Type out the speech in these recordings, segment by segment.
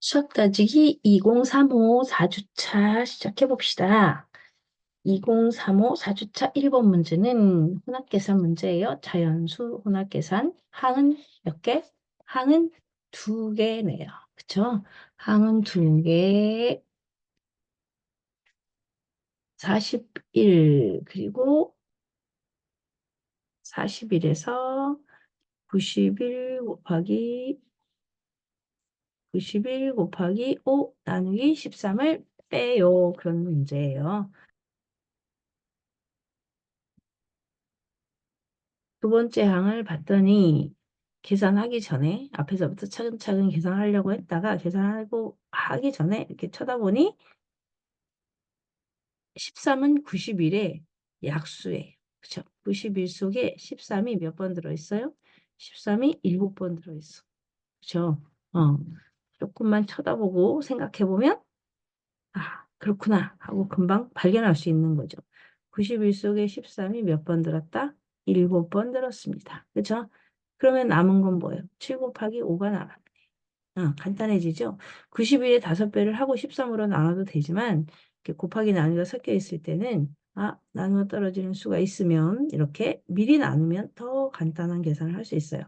수학 따지기 2035 4주차 시작해 봅시다. 2035 4주차 1번 문제는 혼합계산 문제예요. 자연수 혼합계산. 항은 몇 개? 항은 두 개네요. 그쵸? 항은 두 개, 41, 그리고 41에서 91 곱하기 91 곱하기 5 나누기 13을 빼요. 그런 문제예요. 두 번째 항을 봤더니 계산하기 전에 앞에서부터 차근차근 계산하려고 했다가 계산하고 하기 전에 이렇게 쳐다보니 13은 91의 약수예요. 그쵸? 91 속에 13이 몇 번 들어있어요? 13이 7번 들어있어. 그쵸? 조금만 쳐다보고 생각해보면 그렇구나 하고 금방 발견할 수 있는 거죠. 91 속에 13이 몇 번 들었다? 7번 들었습니다. 그렇죠? 그러면 남은 건 뭐예요? 7 곱하기 5가 남았네. 간단해지죠? 91의 5배를 하고 13으로 나눠도 되지만 이렇게 곱하기 나누기가 섞여 있을 때는 나누어 떨어지는 수가 있으면 이렇게 미리 나누면 더 간단한 계산을 할 수 있어요.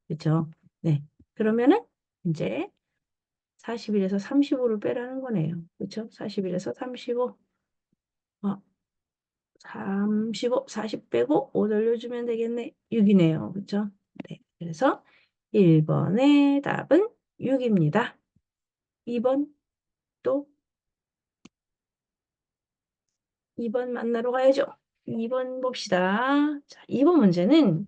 그렇죠? 네. 그러면은 이제 41에서 35를 빼라는 거네요. 그렇죠? 41에서 35. 35, 40 빼고 5 돌려주면 되겠네. 6이네요. 그렇죠? 네. 그래서 1번의 답은 6입니다. 2번 또 2번 만나러 가야죠. 2번 봅시다. 자, 2번 문제는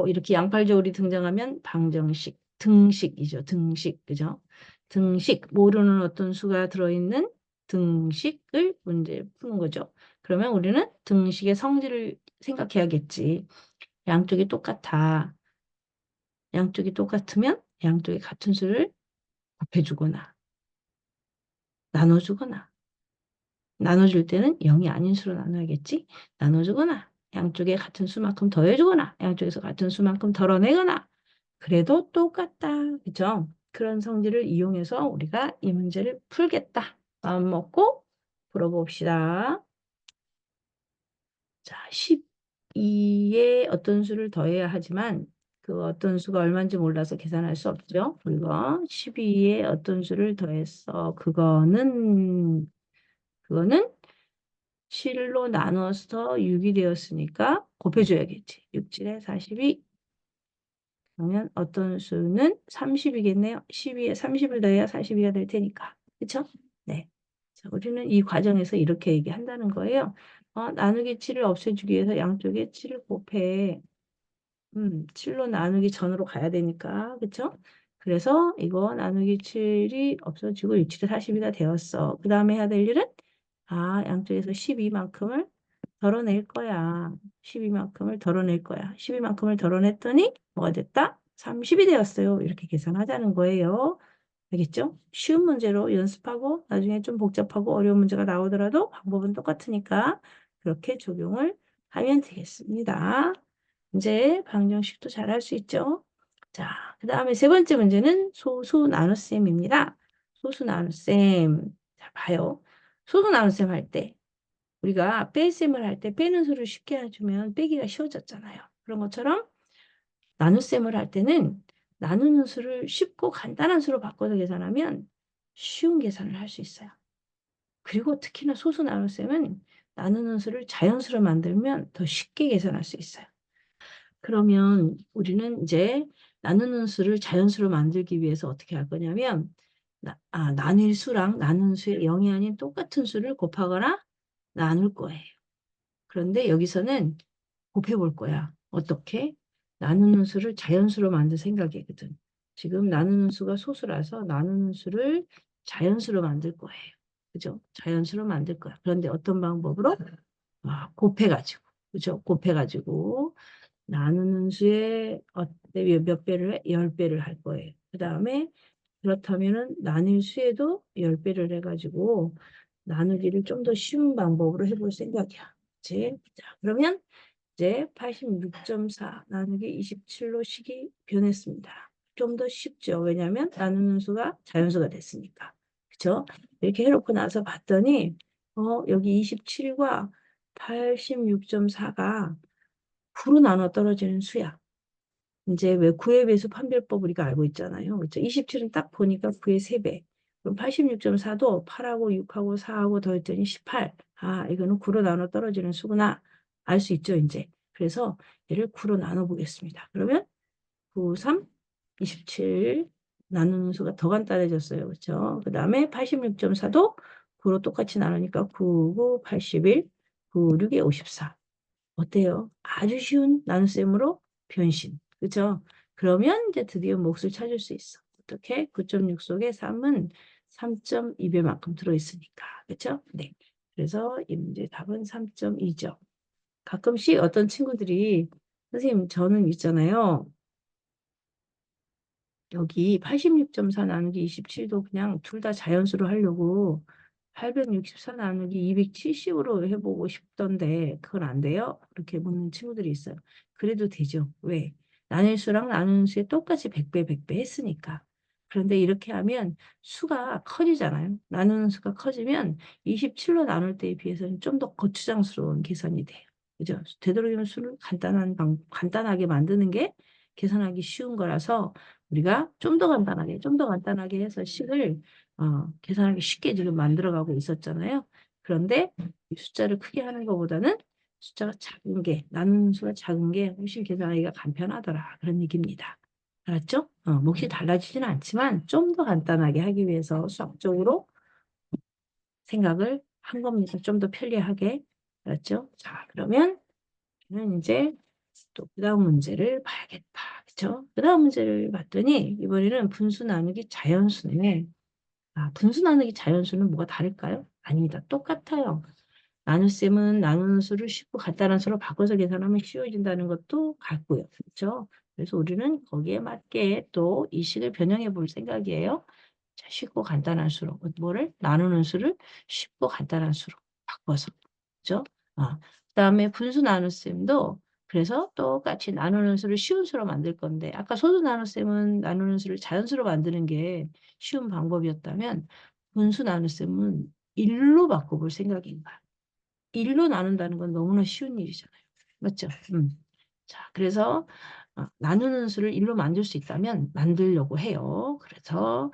이렇게 양팔절이 등장하면 방정식, 등식이죠. 등식, 그죠? 등식, 모르는 어떤 수가 들어있는 등식을 문제 푸는 거죠. 그러면 우리는 등식의 성질을 생각해야겠지. 양쪽이 똑같아. 양쪽이 똑같으면 양쪽이 같은 수를 곱해주거나 나눠주거나 나눠줄 때는 0이 아닌 수로 나눠야겠지. 나눠주거나 양쪽에 같은 수만큼 더해주거나 양쪽에서 같은 수만큼 덜어내거나 그래도 똑같다. 그죠? 그런 성질을 이용해서 우리가 이 문제를 풀겠다. 마음 먹고 풀어봅시다. 자, 12에 어떤 수를 더해야 하지만 그 어떤 수가 얼마인지 몰라서 계산할 수 없죠. 물건 12에 어떤 수를 더했어. 그거는 7로 나눠서 6이 되었으니까 곱해줘야겠지. 6, 7에 42. 그러면 어떤 수는 30이겠네요. 12에 30을 더해야 42가 될 테니까. 그쵸? 네. 자, 우리는 이 과정에서 이렇게 얘기한다는 거예요. 나누기 7을 없애주기 위해서 양쪽에 7을 곱해. 7로 나누기 전으로 가야 되니까. 그쵸? 그래서 이거 나누기 7이 없어지고 6, 7에 42가 되었어. 그 다음에 해야 될 일은 양쪽에서 12만큼을 덜어낼 거야. 12만큼을 덜어낼 거야. 12만큼을 덜어냈더니 뭐가 됐다? 30이 되었어요. 이렇게 계산하자는 거예요. 알겠죠? 쉬운 문제로 연습하고 나중에 좀 복잡하고 어려운 문제가 나오더라도 방법은 똑같으니까 그렇게 적용을 하면 되겠습니다. 이제 방정식도 잘 할 수 있죠? 자, 그 다음에 세 번째 문제는 소수 나눗셈입니다. 소수 나눗셈. 자, 봐요. 소수 나눗셈 할 때 우리가 뺄셈을 할 때 빼는 수를 쉽게 해주면 빼기가 쉬워졌잖아요. 그런 것처럼 나눗셈을 할 때는 나누는 수를 쉽고 간단한 수로 바꿔서 계산하면 쉬운 계산을 할 수 있어요. 그리고 특히나 소수 나눗셈은 나누는 수를 자연수로 만들면 더 쉽게 계산할 수 있어요. 그러면 우리는 이제 나누는 수를 자연수로 만들기 위해서 어떻게 할 거냐면 나눌 수랑 나누는 수의 0이 아닌 똑같은 수를 곱하거나 나눌 거예요. 그런데 여기서는 곱해볼 거야. 어떻게? 나누는 수를 자연수로 만들 생각이거든. 지금 나누는 수가 소수라서 나누는 수를 자연수로 만들 거예요. 그죠? 자연수로 만들 거야. 그런데 어떤 방법으로? 곱해가지고. 그죠? 곱해가지고 나누는 수에 몇 배를 해? 10배를 할 거예요. 그 다음에 그렇다면은 나눌 수에도 10배를 해가지고 나누기를 좀 더 쉬운 방법으로 해볼 생각이야. 그치? 자, 그러면 이제 86.4 나누기 27로 식이 변했습니다. 좀 더 쉽죠. 왜냐하면 나누는 수가 자연수가 됐으니까. 그쵸? 이렇게 해놓고 나서 봤더니 여기 27과 86.4가 9로 나눠 떨어지는 수야. 이제 왜 9의 배수 판별법 우리가 알고 있잖아요. 그렇죠? 27은 딱 보니까 9의 3배. 그럼 86.4도 8하고 6하고 4하고 더했더니 18. 아, 이거는 9로 나눠 떨어지는 수구나. 알 수 있죠, 이제. 그래서 얘를 9로 나눠 보겠습니다. 그러면 9, 3, 27 나누는 수가 더 간단해졌어요. 그렇죠? 그 다음에 86.4도 9로 똑같이 나누니까 9, 9, 81, 9, 6에 54. 어때요? 아주 쉬운 나눗셈으로 변신. 그죠? 그러면 이제 드디어 몫을 찾을 수 있어. 어떻게? 9.6 속에 3은 3.2배만큼 들어있으니까. 그죠? 네. 그래서 이 문제 답은 3.2죠. 가끔씩 어떤 친구들이 선생님 저는 있잖아요. 여기 86.4 나누기 27도 그냥 둘 다 자연수로 하려고 864 나누기 270으로 해보고 싶던데 그건 안 돼요? 그렇게 묻는 친구들이 있어요. 그래도 되죠. 왜? 나눌 수랑 나누는 수에 똑같이 100배, 100배 했으니까. 그런데 이렇게 하면 수가 커지잖아요. 나누는 수가 커지면 27로 나눌 때에 비해서는 좀 더 거추장스러운 계산이 돼요. 그죠? 되도록이면 수를 간단하게 만드는 게 계산하기 쉬운 거라서 우리가 좀 더 간단하게, 좀 더 간단하게 해서 식을 계산하기 쉽게 지금 만들어가고 있었잖아요. 그런데 이 숫자를 크게 하는 것보다는 숫자가 작은 게, 나누는 수가 작은 게 훨씬 계산하기가 간편하더라. 그런 얘기입니다. 알았죠? 몫이 달라지지는 않지만 좀 더 간단하게 하기 위해서 수학적으로 생각을 한 겁니다. 좀 더 편리하게. 알았죠? 자, 그러면 저는 이제 또 그다음 문제를 봐야겠다. 그쵸? 그다음 문제를 봤더니 이번에는 분수 나누기 자연수네. 아, 분수 나누기 자연수는 뭐가 다를까요? 아닙니다. 똑같아요. 나눗셈은 나누는 수를 쉽고 간단한 수로 바꿔서 계산하면 쉬워진다는 것도 같고요. 그렇죠? 그래서 우리는 거기에 맞게 또 이 식을 변형해 볼 생각이에요. 자, 쉽고 간단한 수로 뭐를 나누는 수를 쉽고 간단한 수로 바꿔서. 그렇죠? 그다음에 분수 나눗셈도 그래서 똑같이 나누는 수를 쉬운 수로 만들 건데 아까 소수 나눗셈은 나누는 수를 자연수로 만드는 게 쉬운 방법이었다면 분수 나눗셈은 1로 바꿔볼 생각인 거야. 1로 나눈다는 건 너무나 쉬운 일이잖아요. 맞죠? 자, 그래서 나누는 수를 1로 만들 수 있다면 만들려고 해요. 그래서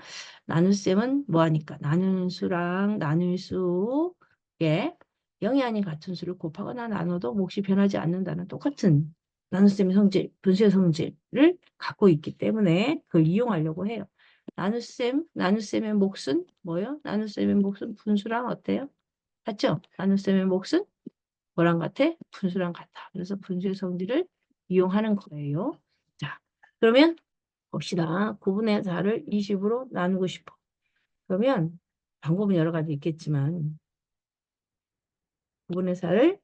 나눗셈은 뭐하니까 나누는 수랑 나눌 수에 0이 아닌 같은 수를 곱하거나 나눠도 몫이 변하지 않는다는 똑같은 나눗셈의 성질, 분수의 성질을 갖고 있기 때문에 그걸 이용하려고 해요. 나눗셈의 몫은 뭐요? 나눗셈의 몫은 분수랑 어때요? 같죠? 나눗셈의 몫은 뭐랑 같아? 분수랑 같아. 그래서 분수의 성질을 이용하는 거예요. 자, 그러면 봅시다. 9분의 4를 20으로 나누고 싶어. 그러면 방법은 여러 가지 있겠지만 9분의 4를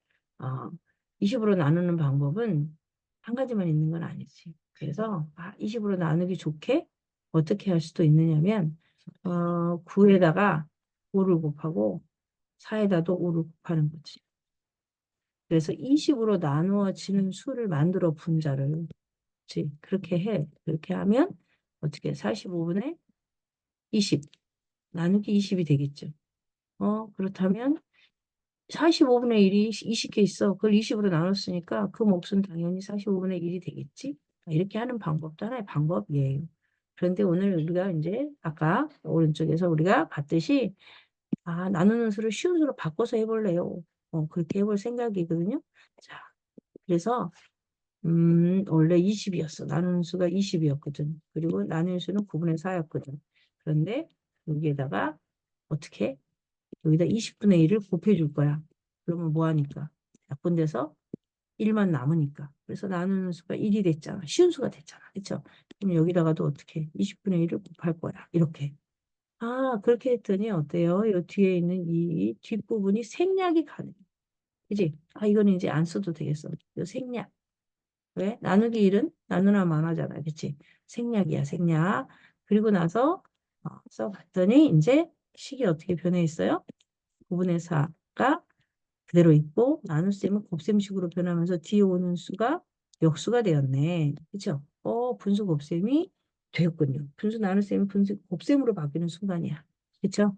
20으로 나누는 방법은 한 가지만 있는 건 아니지. 그래서 20으로 나누기 좋게 어떻게 할 수도 있느냐면 9에다가 5를 곱하고 4에다도 5를 곱하는 거지. 그래서 20으로 나누어지는 수를 만들어 분자를. 그렇지. 그렇게 해. 그렇게 하면 어떻게 45분의 20 나누기 20이 되겠죠. 그렇다면 45분의 1이 20개 있어. 그걸 20으로 나눴으니까 그 몫은 당연히 45분의 1이 되겠지. 이렇게 하는 방법도 하나의 방법이에요. 그런데 오늘 우리가 이제 아까 오른쪽에서 우리가 봤듯이 나누는 수를 쉬운 수로 바꿔서 해볼래요. 그렇게 해볼 생각이거든요. 자, 그래서 원래 20이었어. 나누는 수가 20이었거든. 그리고 나눌 수는 9분의 4였거든. 그런데 여기에다가 어떻게? 여기다 20분의 1을 곱해줄 거야. 그러면 뭐하니까? 약분돼서 1만 남으니까. 그래서 나누는 수가 1이 됐잖아. 쉬운 수가 됐잖아. 그쵸? 그럼 여기다가도 어떻게? 20분의 1을 곱할 거야. 이렇게. 그렇게 했더니 어때요? 이 뒤에 있는 이 뒷부분이 생략이 가능해. 그지? 이거는 이제 안 써도 되겠어. 이 생략. 왜? 나누기 1은 나누나 마나잖아. 그치? 생략이야, 생략. 그리고 나서 써봤더니 이제 식이 어떻게 변해 있어요? 9분의 4가 그대로 있고 나눗셈은 곱셈식으로 변하면서 뒤에 오는 수가 역수가 되었네. 그쵸? 분수 곱셈이 되었군요. 분수 나눗셈이 분수 곱셈으로 바뀌는 순간이야. 그쵸?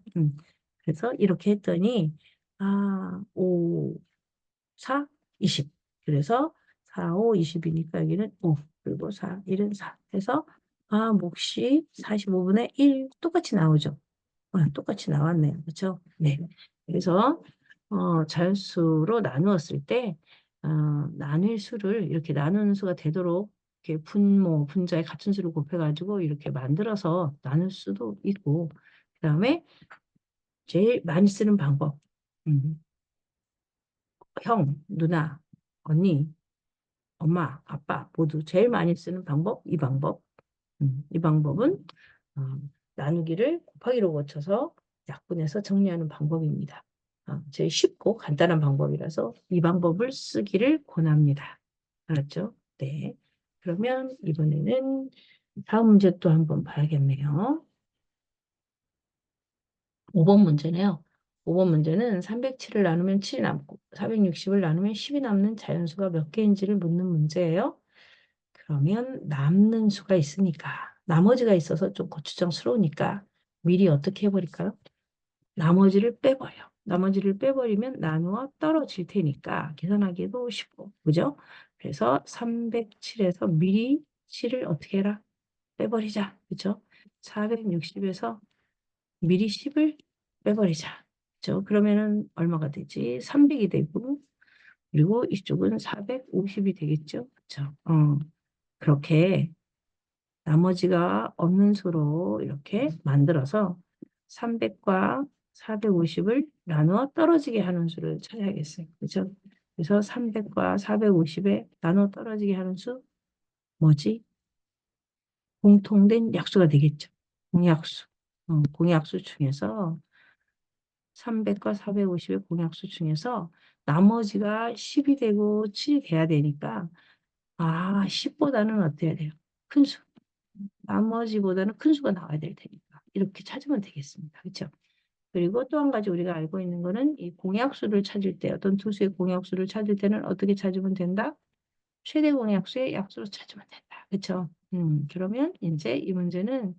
그래서 이렇게 했더니, 5, 4, 20. 그래서 4, 5, 20이니까 여기는 5, 그리고 4, 1은 4. 해서, 몫이 45분의 1 똑같이 나오죠. 똑같이 나왔네요. 그쵸? 네. 그래서, 자연수로 나누었을 때, 나눌 수를 이렇게 나누는 수가 되도록 이렇게 분모, 분자의 같은 수를 곱해가지고 이렇게 만들어서 나눌 수도 있고, 그 다음에 제일 많이 쓰는 방법. 음, 형, 누나, 언니, 엄마, 아빠 모두 제일 많이 쓰는 방법, 이 방법. 이 방법은 어, 나누기를 곱하기로 고쳐서 약분해서 정리하는 방법입니다. 제일 쉽고 간단한 방법이라서 이 방법을 쓰기를 권합니다. 알았죠? 네. 그러면 이번에는 다음 문제 또 한번 봐야겠네요. 5번 문제네요. 5번 문제는 307을 나누면 7이 남고 460을 나누면 10이 남는 자연수가 몇 개인지를 묻는 문제예요. 그러면 남는 수가 있으니까 나머지가 있어서 좀 고추장스러우니까 미리 어떻게 해버릴까요? 나머지를 빼버려. 나머지를 빼버리면 나누어 떨어질 테니까 계산하기도 쉽고 그죠? 그래서 307에서 미리 7을 어떻게 해라? 빼버리자. 그죠? 460에서 미리 10을 빼버리자. 그죠? 그러면은 얼마가 되지? 300이 되고 그리고 이쪽은 450이 되겠죠? 그죠? 그렇게 나머지가 없는 수로 이렇게 만들어서 300과 450을 나누어 떨어지게 하는 수를 찾아야겠어요. 그죠? 그래서 300과 450에 나누어 떨어지게 하는 수 뭐지? 공통된 약수가 되겠죠. 공약수. 공약수 중에서 300과 450의 공약수 중에서 나머지가 10이 되고 7이 돼야 되니까 10보다는 어때야 돼요? 큰 수. 나머지보다는 큰 수가 나와야 될 테니까 이렇게 찾으면 되겠습니다. 그렇죠? 그리고 또 한 가지 우리가 알고 있는 거는 이 공약수를 찾을 때 어떤 투수의 공약수를 찾을 때는 어떻게 찾으면 된다? 최대 공약수의 약수로 찾으면 된다. 그렇죠? 그러면 이제 이 문제는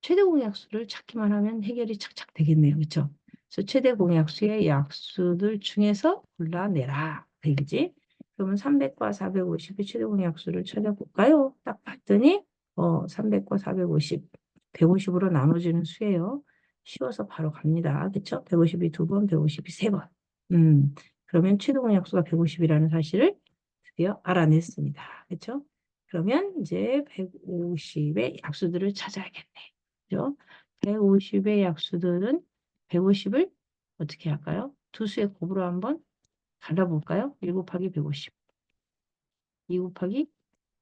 최대 공약수를 찾기만 하면 해결이 착착 되겠네요. 그렇죠? 그래서 최대 공약수의 약수들 중에서 골라내라. 되겠지? 그러면 300과 450의 최대 공약수를 찾아볼까요? 딱 봤더니 300과 450, 150으로 나눠지는 수예요. 쉬워서 바로 갑니다. 그렇죠? 150이 두 번, 150이 세 번. 그러면 최대 공약수가 150이라는 사실을 드디어 알아냈습니다. 그렇죠? 그러면 이제 150의 약수들을 찾아야겠네. 그죠? 150의 약수들은 150을 어떻게 할까요? 두수의 곱으로 한번 갈라볼까요? 1 곱하기 150, 2 곱하기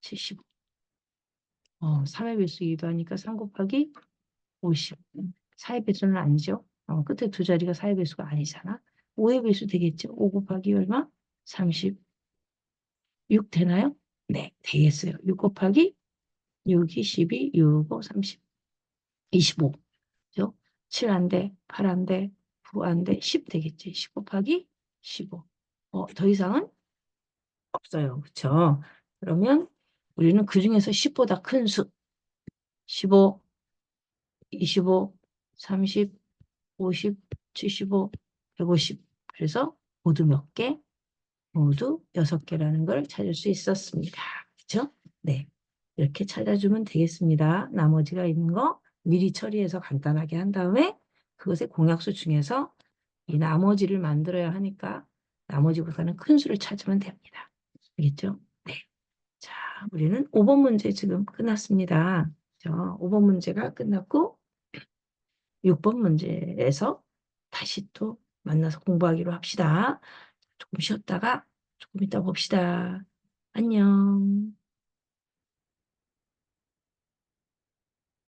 75. 3의 배수이기도 하니까 3 곱하기 50. 4의 배수는 아니죠. 끝에 두 자리가 4의 배수가 아니잖아. 5의 배수 되겠죠? 5 곱하기 얼마? 36 되나요? 네, 되겠어요. 6 곱하기 6이 12, 6, 5, 30, 25. 그죠? 7 안 돼, 8 안 돼, 9 안 돼, 10 되겠지. 10 곱하기 15. 더 이상은 없어요. 그쵸? 그러면 우리는 그 중에서 10보다 큰 수, 15, 25, 30, 50, 75, 150. 그래서 모두 몇 개? 모두 6개라는 걸 찾을 수 있었습니다. 그쵸? 네. 이렇게 찾아주면 되겠습니다. 나머지가 있는 거 미리 처리해서 간단하게 한 다음에 그것의 공약수 중에서 이 나머지를 만들어야 하니까 나머지보다는 큰 수를 찾으면 됩니다. 알겠죠? 네. 자, 우리는 5번 문제 지금 끝났습니다. 5번 문제가 끝났고 6번 문제에서 다시 또 만나서 공부하기로 합시다. 조금 쉬었다가 조금 이따 봅시다. 안녕.